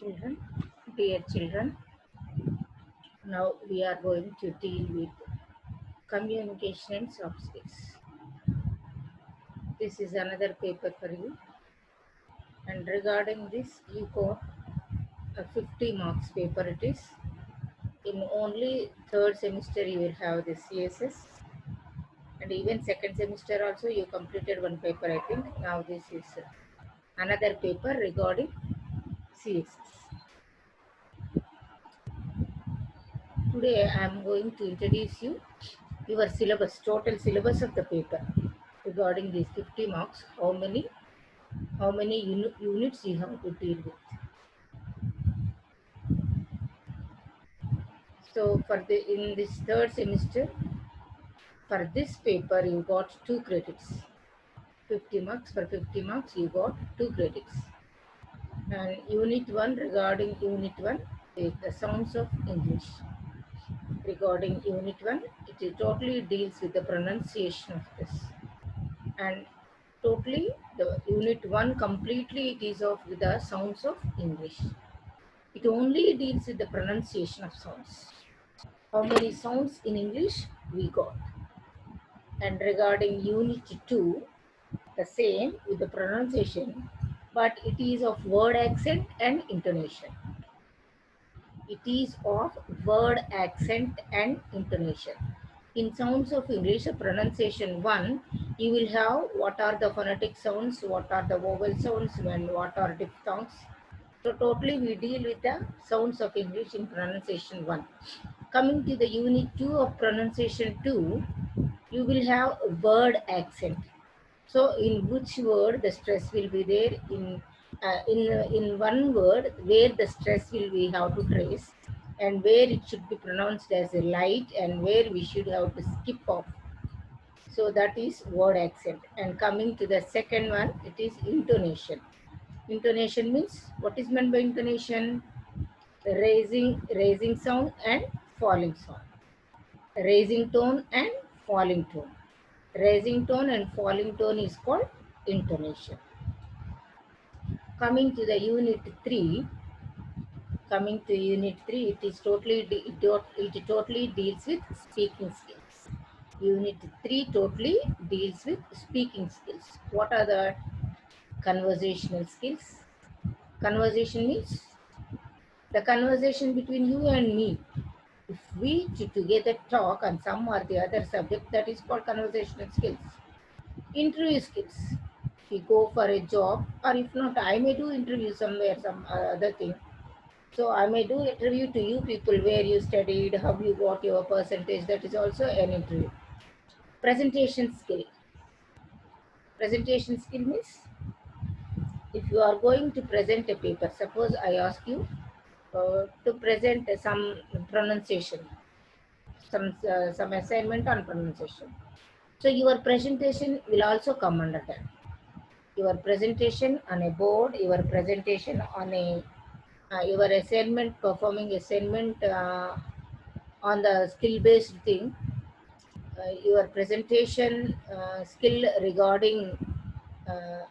Children, dear children, now we are going to deal with communication and soft skills. This is another paper for you, and regarding this, you got a 50 marks paper. It is in only third semester you will have the CSS, and even second semester also you completed one paper. I think now this is another paper regarding CSS. Today I am going to introduce you your syllabus, total syllabus of the paper regarding these 50 marks. How many units you have to deal with. So for the in this third semester, for this paper you got 2 credits. 50 marks, for 50 marks you got 2 credits. And unit 1, regarding unit 1 is the sounds of English. Regarding unit 1, it totally deals with the pronunciation of this. And totally the unit 1 completely it is of the sounds of English. It only deals with the pronunciation of sounds. How many sounds in English we got? And regarding unit 2, the same with the pronunciation, but it is of word accent and intonation. It is of word accent and intonation. In sounds of English, pronunciation 1, you will have what are the phonetic sounds, what are the vowel sounds, and what are diphthongs. So totally we deal with the sounds of English in pronunciation 1. Coming to the unit 2 of pronunciation 2, you will have word accent. So in which word the stress will be there, in one word where the stress will we have to trace, and where it should be pronounced as a light and where we should have to skip off. So that is word accent. And coming to the second one, it is intonation. Intonation means, what is meant by intonation? Raising sound and falling sound. Raising tone and falling tone. Raising tone and falling tone is called intonation. Coming to the unit 3, it is it totally deals with speaking skills. Unit 3 totally deals with speaking skills. What are the conversational skills? Conversation means the conversation between you and me. If we together talk on some or the other subject, that is called conversational skills. Interview skills. If we go for a job, or if not, I may do interview somewhere, some other thing. So I may do interview to you people, where you studied, how you got your percentage. That is also an interview. Presentation skill. Presentation skill means, if you are going to present a paper, suppose I ask you to present some pronunciation, some assignment on pronunciation. So your presentation will also come under that. Your presentation on a board, your presentation on a your assignment, performing assignment on the skill based thing, your presentation skill regarding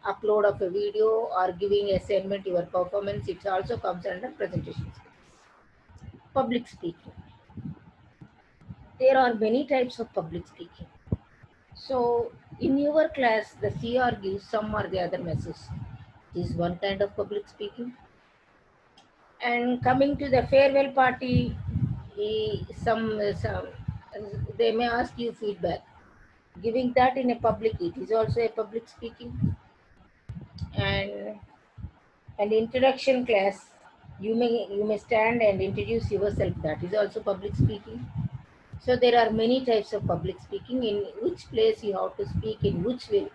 upload of a video or giving assignment, your performance, it also comes under presentation skills. Public speaking. There are many types of public speaking. So in your class, the CR gives some or the other message. This is one kind of public speaking. And coming to the farewell party, some they may ask you feedback. Giving that in a public, it is also a public speaking. And an introduction class, you may stand and introduce yourself. That is also public speaking. So there are many types of public speaking. In which place you have to speak in which way,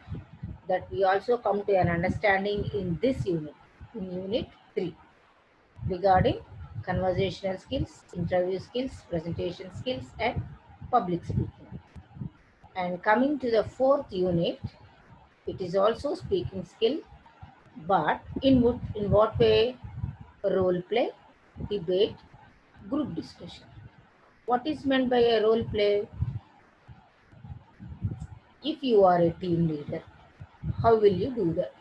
that we also come to an understanding in this unit, in unit 3, regarding conversational skills, interview skills, presentation skills, and public speaking. And coming to the fourth unit, it is also speaking skill, but in what way? Role play, debate, group discussion. What is meant by a role play? If you are a team leader, how will you do that?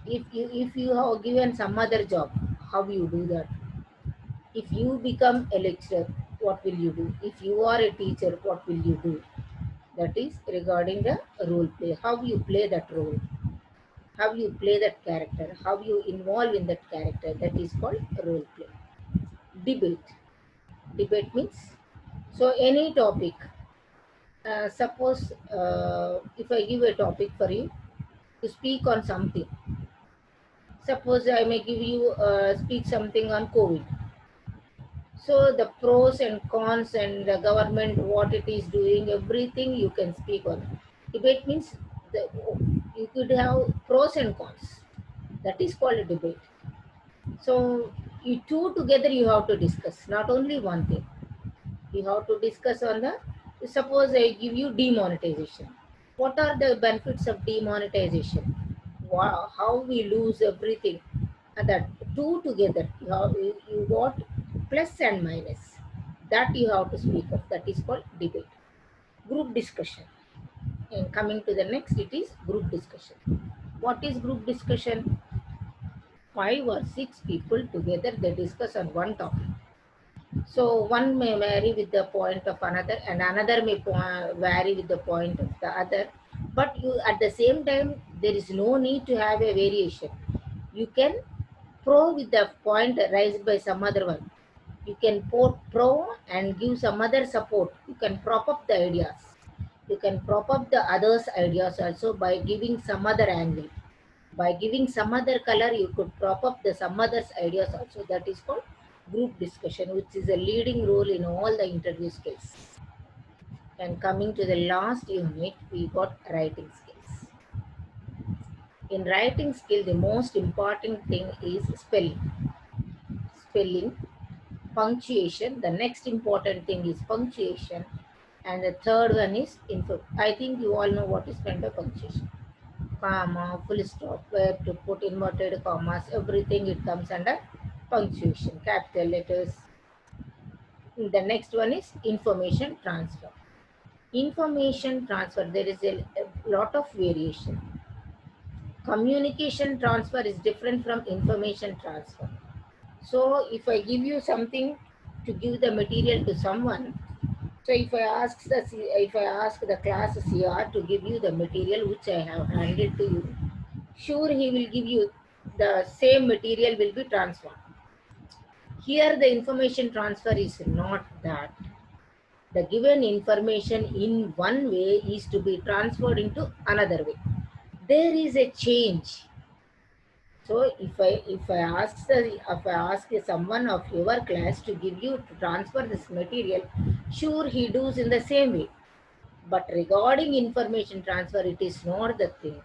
If you have given some other job, how you do that. If you become a lecturer, what will you do? If you are a teacher, what will you do? That is regarding the role play, how you play that role, how you play that character, how you involve in that character. That is called role play. Debate. Debate means, so any topic. Suppose if I give a topic for you to speak on something. Suppose I may give you speak something on COVID. So the pros and cons and the government, what it is doing, everything you can speak on. Debate means the, you could have pros and cons. That is called a debate. So you two together you have to discuss, not only one thing. You have to discuss on the, suppose I give you demonetization. What are the benefits of demonetization? How we lose everything. And that two together, you got plus and minus. That you have to speak of. That is called debate. Group discussion. And coming to the next, it is group discussion. What is group discussion? 5 or 6 people together, they discuss on one topic. So one may vary with the point of another, and another may vary with the point of the other. But you, at the same time, there is no need to have a variation. You can pro with the point raised by some other one. You can put pro and give some other support. You can prop up the ideas. You can prop up the others' ideas also by giving some other angle. By giving some other color, you could prop up the some others' ideas also. That is called group discussion, which is a leading role in all the interview skills. And coming to the last unit, we got writing skills. In writing skill, the most important thing is spelling. Spelling, punctuation. The next important thing is punctuation. And the third one is info. I think you all know what is meant by punctuation. Comma, full stop, where to put inverted commas, everything it comes under punctuation, capital letters. The next one is information transfer. Information transfer, there is a lot of variation. Communication transfer is different from information transfer. So if I give you something to give the material to someone, so if I ask the class CR to give you the material which I have handed to you, sure he will give you the same material will be transferred. Here the information transfer is not that. The given information in one way is to be transferred into another way. There is a change. So if I ask someone of your class to give you to transfer this material, sure he does in the same way. But regarding information transfer, it is not the thing.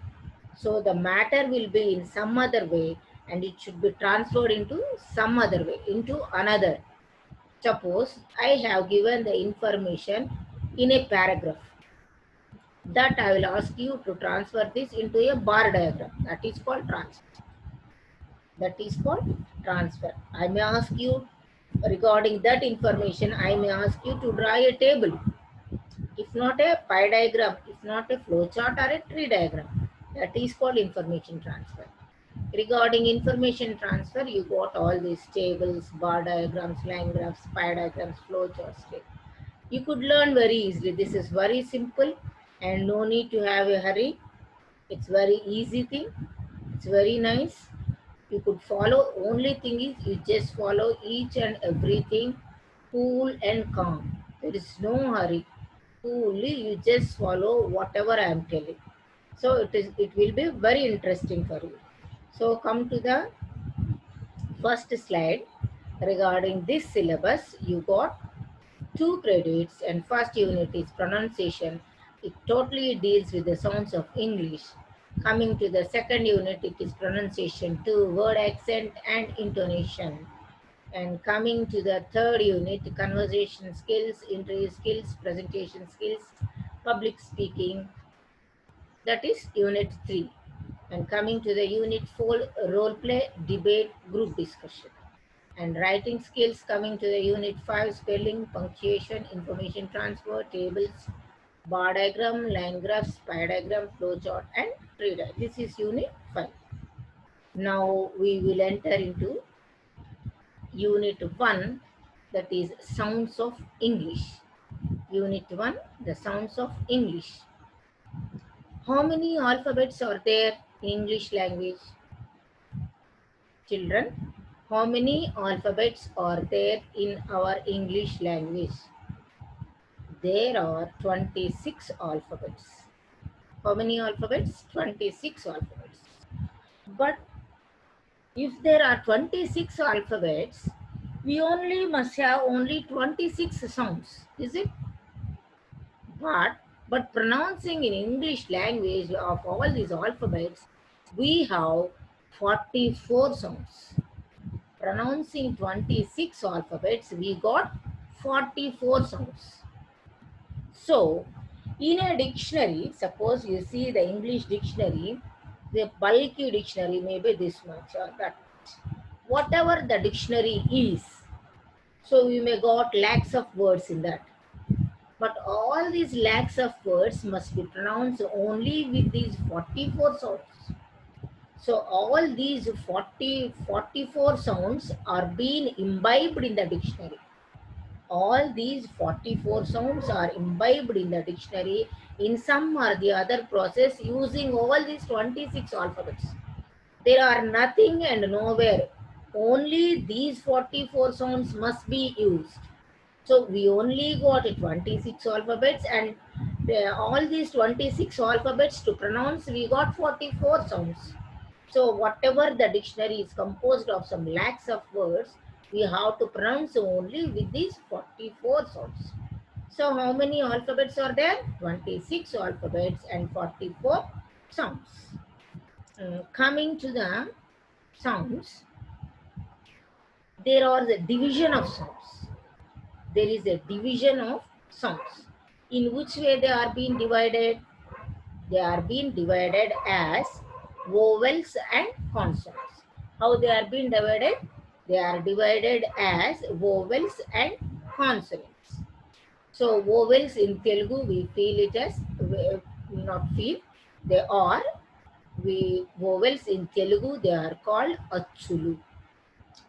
So the matter will be in some other way and it should be transferred into some other way, into another. Suppose I have given the information in a paragraph. That I will ask you to transfer this into a bar diagram. That is called transfer. That is called transfer. I may ask you regarding that information, I may ask you to draw a table. If not a pie diagram, if not a flow chart or a tree diagram, that is called information transfer. Regarding information transfer, you got all these tables, bar diagrams, line graphs, pie diagrams, flow charts. You could learn very easily. This is very simple and no need to have a hurry. It's very easy thing. It's very nice. You could follow. Only thing is you just follow each and everything cool and calm. There is no hurry. Coolly you just follow whatever I am telling. So it will be very interesting for you. So come to the first slide. Regarding this syllabus, you got 2 credits and first unit is pronunciation. It totally deals with the sounds of English. Coming to the second unit, it is pronunciation 2, word accent and intonation. And coming to the third unit, conversation skills, interview skills, presentation skills, public speaking. That is unit 3. And coming to the unit 4, role play, debate, group discussion. And writing skills coming to the unit 5, spelling, punctuation, information transfer, tables, bar diagram, line graphs, pie diagram, flow chart, and tree diagram. This is unit 5. Now we will enter into Unit 1, that is sounds of English. Unit 1, the sounds of English. How many alphabets are there in English language? Children, how many alphabets are there in our English language? There are 26 alphabets. How many alphabets? 26 alphabets. But if there are 26 alphabets, we only must have only 26 sounds, is it? But pronouncing in English language of all these alphabets, we have 44 sounds. Pronouncing 26 alphabets, we got 44 sounds. So, in a dictionary, suppose you see the English dictionary, the bulky dictionary may be this much or that much. Whatever the dictionary is, so we may got lakhs of words in that. But all these lakhs of words must be pronounced only with these 44 sounds. So all these 44 sounds are being imbibed in the dictionary. All these 44 sounds are imbibed in the dictionary in some or the other process using all these 26 alphabets. There are nothing and nowhere. Only these 44 sounds must be used. So we only got 26 alphabets, and all these 26 alphabets to pronounce, we got 44 sounds. So whatever the dictionary is composed of some lakhs of words, we have to pronounce only with these 44 sounds. So how many alphabets are there? 26 alphabets and 44 sounds. Coming to the sounds, there are the division of sounds. There is a division of sounds. In which way they are being divided? They are being divided as vowels and consonants. How they are being divided? They are divided as vowels and consonants. So vowels in Telugu, we feel it as, not feel, they are, vowels in Telugu, they are called achulu,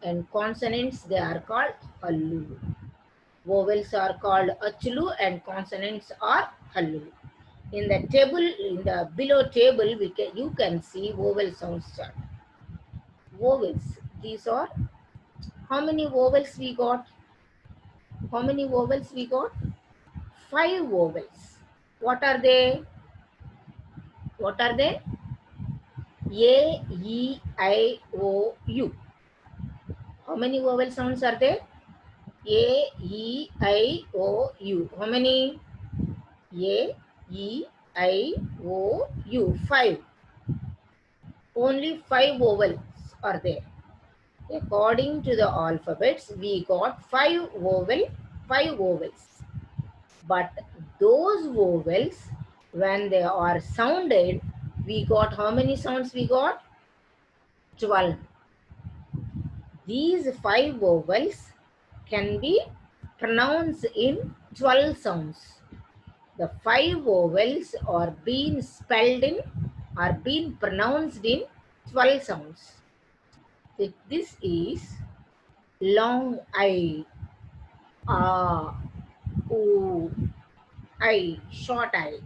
and consonants, they are called hallulu. Vowels are called achulu and consonants are hallulu. In the table, in the below table, you can see vowel sounds chart. Vowels, these are, how many vowels we got? How many vowels we got? 5 vowels. What are they? What are they? A, E, I, O, U. How many vowel sounds are there? A, E, I, O, U. How many? A, E, I, O, U. 5. Only 5 vowels are there. According to the alphabets, we got 5 vowels. But those vowels, when they are sounded, we got how many sounds we got? 12. These 5 vowels can be pronounced in 12 sounds. The 5 vowels are being spelled in, are being pronounced in 12 sounds. This is long I, oo, I, short I,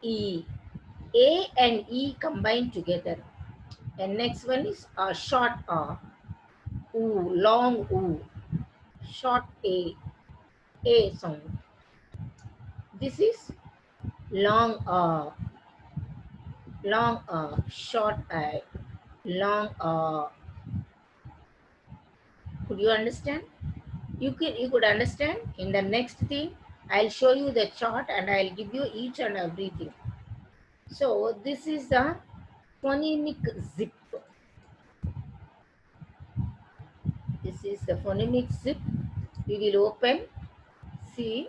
E. A and E combined together. And next one is a short oo, long oo, short A sound. This is long short I, long Could you understand? You could understand. In the next thing, I'll show you the chart and I'll give you each and everything. So this is the phonemic zip. This is the phonemic zip. We will open. See.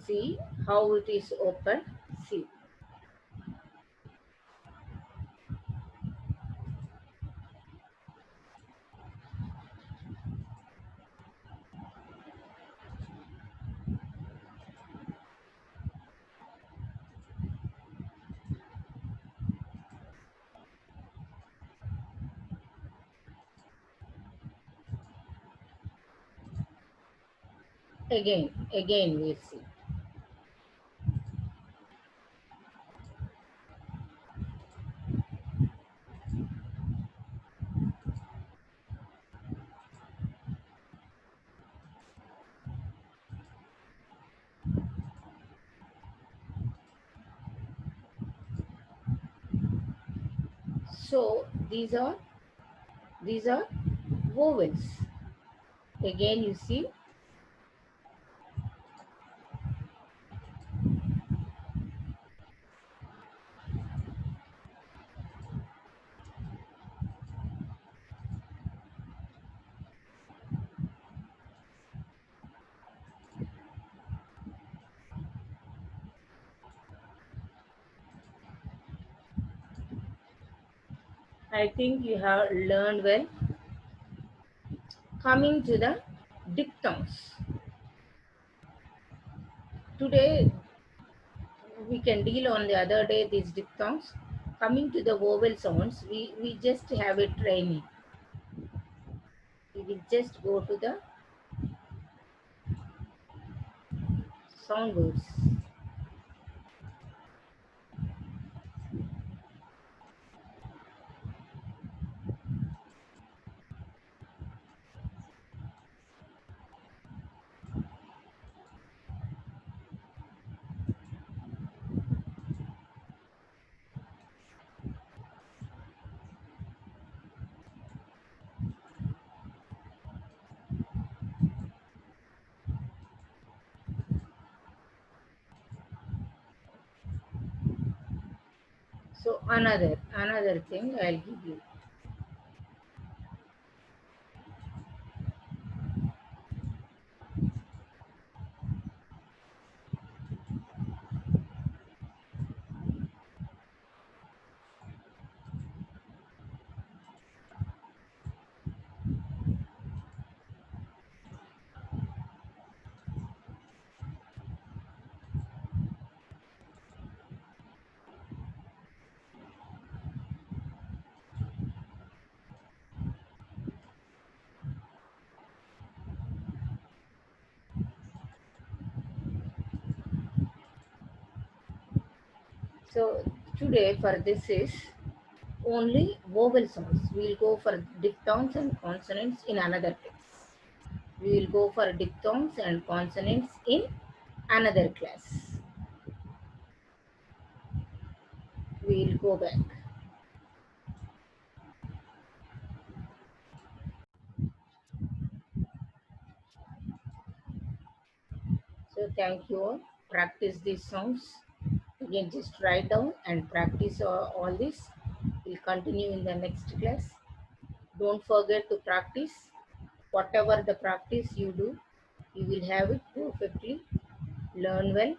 See how it is open. See. Again we'll see. So these are vowels. Again you see. I think you have learned well. Coming to the diphthongs. Today we can deal on the other day these diphthongs. Coming to the vowel sounds, we just have a training. We will just go to the sound words. So another thing I'll give you. So today for this is only vowel sounds. We'll go for diphthongs and consonants in another class. We will go for diphthongs and consonants in another class. We'll go back. So thank you all. Practice these songs. Again, just write down and practice all this. We'll continue in the next class. Don't forget to practice. Whatever the practice you do, you will have it perfectly. Learn well.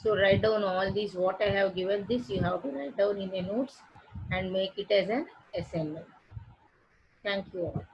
So write down all these what I have given this. You have to write down in the notes and make it as an assignment. Thank you all.